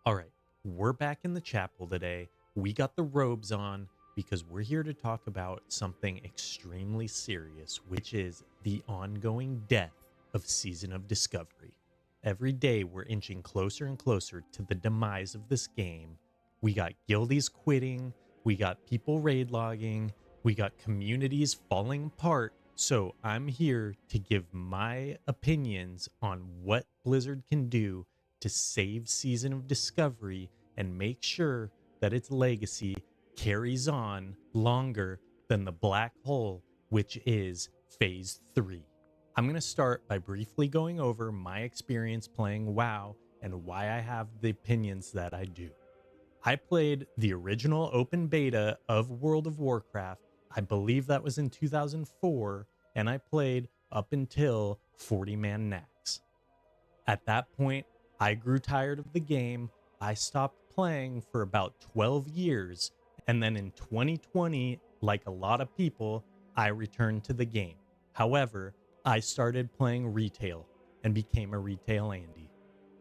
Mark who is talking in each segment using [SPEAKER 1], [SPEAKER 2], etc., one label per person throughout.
[SPEAKER 1] All right, we're back in the chapel today. We got the robes on because we're here to talk about something extremely serious, which is the ongoing death of Season of Discovery. Every day, we're inching closer and closer to the demise of this game. We got guildies quitting, we got people raid logging, we got communities falling apart. So, I'm here to give my opinions on what Blizzard can do to save Season of Discovery and make sure that its legacy carries on longer than the black hole, which is Phase 3. I'm going to start by briefly going over my experience playing WoW and why I have the opinions that I do. I played the original open beta of World of Warcraft. I believe that was in 2004, and I played up until 40-man Nax. At that point, I grew tired of the game. I stopped playing for about 12 years. And then in 2020, like a lot of people, I returned to the game. However, I started playing retail and became a retail Andy.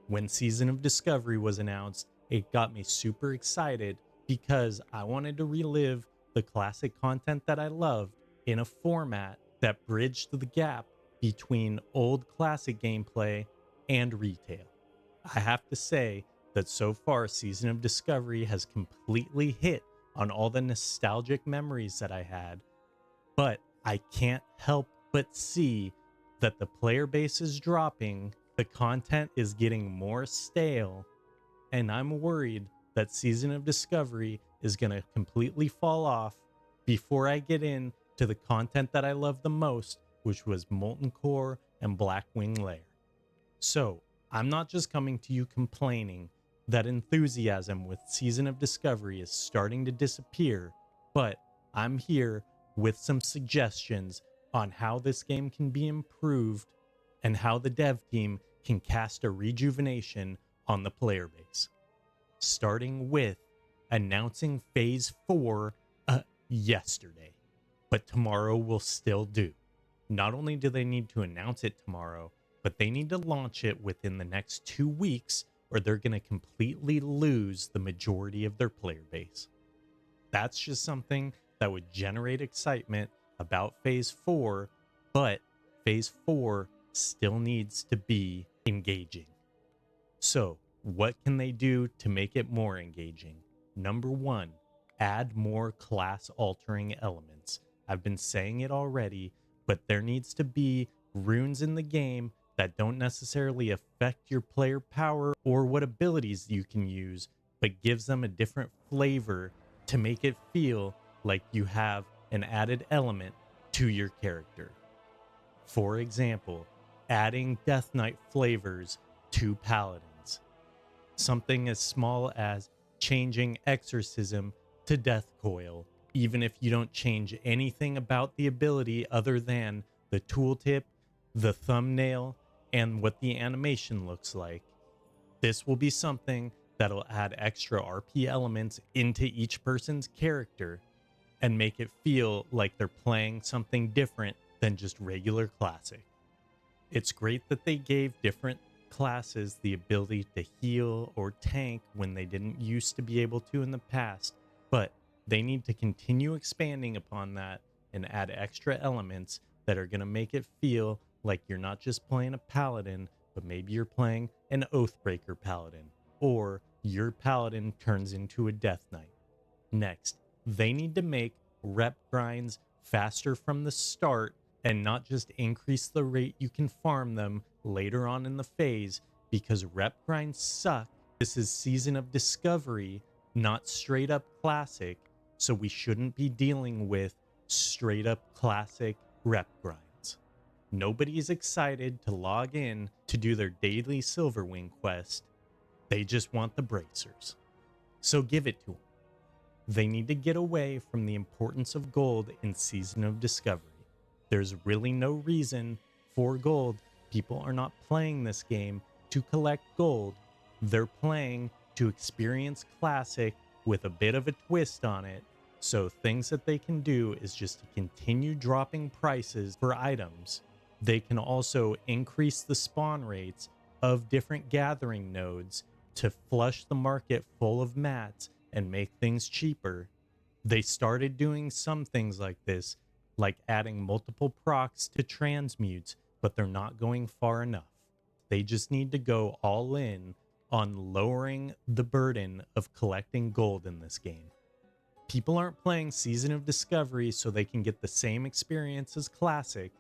[SPEAKER 1] When Season of Discovery was announced, it got me super excited because I wanted to relive the classic content that I loved in a format that bridged the gap between old classic gameplay and retail. I have to say that so far, Season of Discovery has completely hit on all the nostalgic memories that I had, but I can't help but see that the player base is dropping, the content is getting more stale, and I'm worried that Season of Discovery is going to completely fall off before I get in to the content that I love the most, which was Molten Core and Blackwing Lair. So, I'm not just coming to you complaining that enthusiasm with Season of Discovery is starting to disappear, but I'm here with some suggestions on how this game can be improved and how the dev team can cast a rejuvenation on the player base. Starting with announcing Phase 4 yesterday, but tomorrow will still do. Not only do they need to announce it tomorrow, but they need to launch it within the next 2 weeks or they're going to completely lose the majority of their player base. That's just something that would generate excitement about Phase 4, but Phase 4 still needs to be engaging. So, what can they do to make it more engaging? Number one, add more class altering elements. I've been saying it already, but there needs to be runes in the game that don't necessarily affect your player power or what abilities you can use, but gives them a different flavor to make it feel like you have an added element to your character. For example, adding Death Knight flavors to paladins. Something as small as changing Exorcism to Death Coil, even if you don't change anything about the ability other than the tooltip, the thumbnail, and what the animation looks like. This will be something that'll add extra RP elements into each person's character and make it feel like they're playing something different than just regular classic. It's great that they gave different classes the ability to heal or tank when they didn't used to be able to in the past, but they need to continue expanding upon that and add extra elements that are going to make it feel like you're not just playing a paladin, but maybe you're playing an Oathbreaker paladin, or your paladin turns into a Death Knight. Next, they need to make rep grinds faster from the start and not just increase the rate you can farm them later on in the phase, because rep grinds suck. This is Season of Discovery, not straight up classic, so we shouldn't be dealing with straight up classic rep grinds. Nobody's excited to log in to do their daily Silverwing quest. They just want the bracers. So give it to them. They need to get away from the importance of gold in Season of Discovery. There's really no reason for gold. People are not playing this game to collect gold. They're playing to experience classic with a bit of a twist on it. So things that they can do is just to continue dropping prices for items. They can also increase the spawn rates of different gathering nodes to flush the market full of mats and make things cheaper, they started doing some things like this, like adding multiple procs to transmutes, but they're not going far enough. They just need to go all in on lowering the burden of collecting gold in this game. People aren't playing Season of Discovery so they can get the same experience as Classic.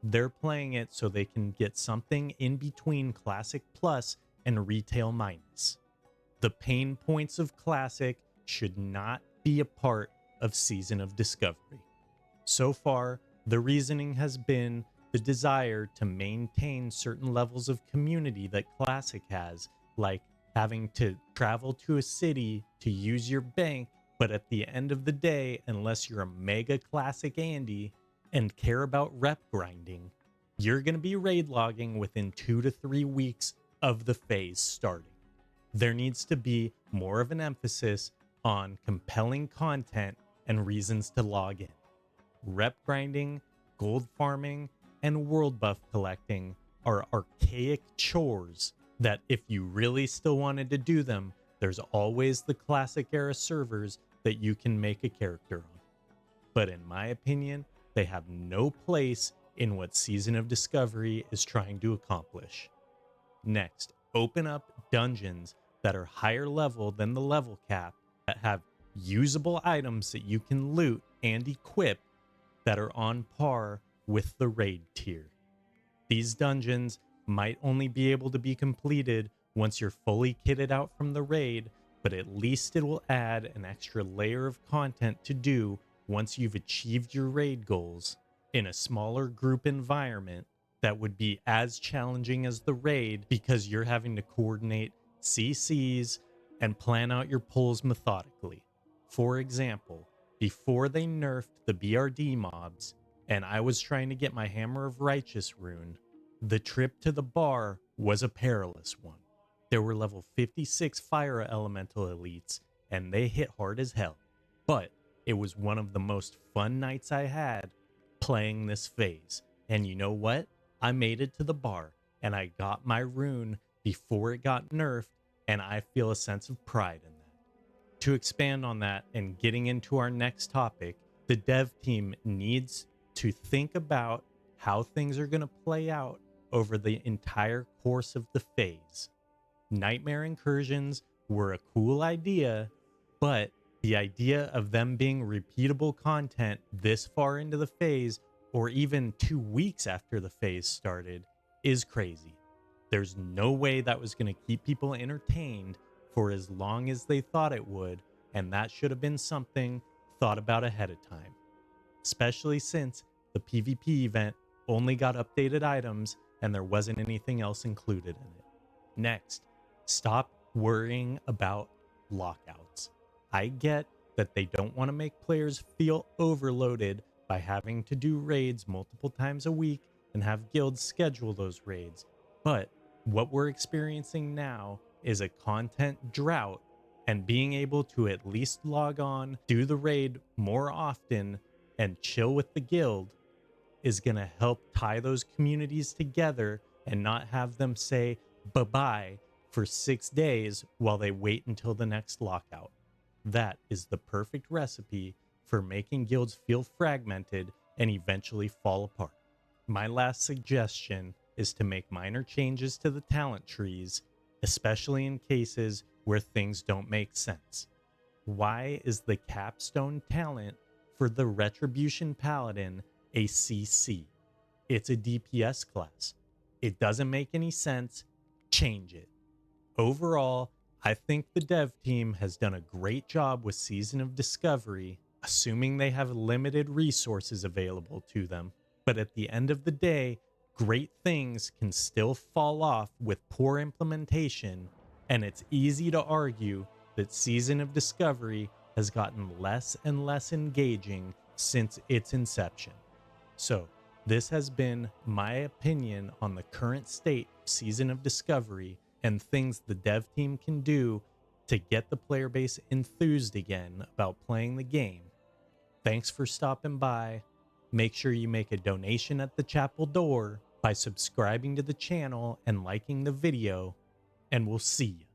[SPEAKER 1] They're playing it so they can get something in between Classic Plus and Retail Minus. The pain points of Classic should not be a part of Season of Discovery. So far, the reasoning has been the desire to maintain certain levels of community that Classic has, like having to travel to a city to use your bank, but at the end of the day, unless you're a mega Classic Andy and care about rep grinding, you're going to be raid logging within 2 to 3 weeks of the phase starting. There needs to be more of an emphasis on compelling content and reasons to log in. Rep grinding, gold farming, and world buff collecting are archaic chores that if you really still wanted to do them, there's always the Classic era servers that you can make a character on. But in my opinion, they have no place in what Season of Discovery is trying to accomplish. Next, open up dungeons that are higher level than the level cap, that have usable items that you can loot and equip that are on par with the raid tier. These dungeons might only be able to be completed once you're fully kitted out from the raid, but at least it will add an extra layer of content to do once you've achieved your raid goals in a smaller group environment that would be as challenging as the raid because you're having to coordinate CCs and plan out your pulls methodically. For example, before they nerfed the BRD mobs and I was trying to get my Hammer of Righteous rune, the trip to the bar was a perilous one. There were level 56 fire elemental elites and they hit hard as hell, but it was one of the most fun nights I had playing this phase. And you know what? I made it to the bar and I got my rune before it got nerfed, and I feel a sense of pride in that. To expand on that and getting into our next topic, the dev team needs to think about how things are going to play out over the entire course of the phase. Nightmare incursions were a cool idea, but the idea of them being repeatable content this far into the phase, or even 2 weeks after the phase started, is crazy. There's no way that was going to keep people entertained for as long as they thought it would, and that should have been something thought about ahead of time. Especially since the PvP event only got updated items and there wasn't anything else included in it. Next, stop worrying about lockouts. I get that they don't want to make players feel overloaded by having to do raids multiple times a week and have guilds schedule those raids, but what we're experiencing now is a content drought, and being able to at least log on, do the raid more often, and chill with the guild is going to help tie those communities together and not have them say bye-bye for 6 days while they wait until the next lockout. That is the perfect recipe for making guilds feel fragmented and eventually fall apart. My last suggestion is to make minor changes to the talent trees, especially in cases where things don't make sense. Why is the capstone talent for the Retribution Paladin a CC? It's a DPS class. It doesn't make any sense. Change it. Overall, I think the dev team has done a great job with Season of Discovery, assuming they have limited resources available to them. But at the end of the day, great things can still fall off with poor implementation, and it's easy to argue that Season of Discovery has gotten less and less engaging since its inception. So, this has been my opinion on the current state of Season of Discovery and things the dev team can do to get the player base enthused again about playing the game. Thanks for stopping by. Make sure you make a donation at the chapel door by subscribing to the channel and liking the video, and we'll see you.